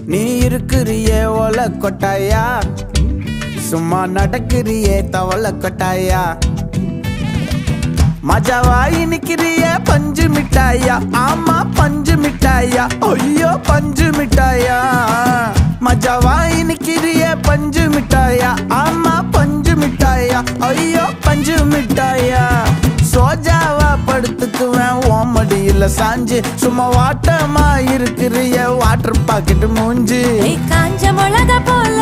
நீ இருக்கிறியே ஓல கொட்டாயா, சும்மா நடக்கிறியே தவள கொட்டாயா. மஜாவாயி நிக்கிறிய பஞ்சு மிட்டாயா, ஆமா பஞ்சு மிட்டாயா, ஐயோ பஞ்சு மிட்டாயா. மஜாவாயி நிக்கிறிய பஞ்சு மிட்டாயா, ஆமா பஞ்சு மிட்டாயா, ஐயோ பஞ்சு மிட்டாயா. சோஜாவா படுத்துக்குவேன் ஓமடியில சாஞ்சு, சும்மா வாட்டமா இருக்கிறிய வாட்டர் பாக்கெட் மூஞ்சி. காஞ்ச மிளகா போல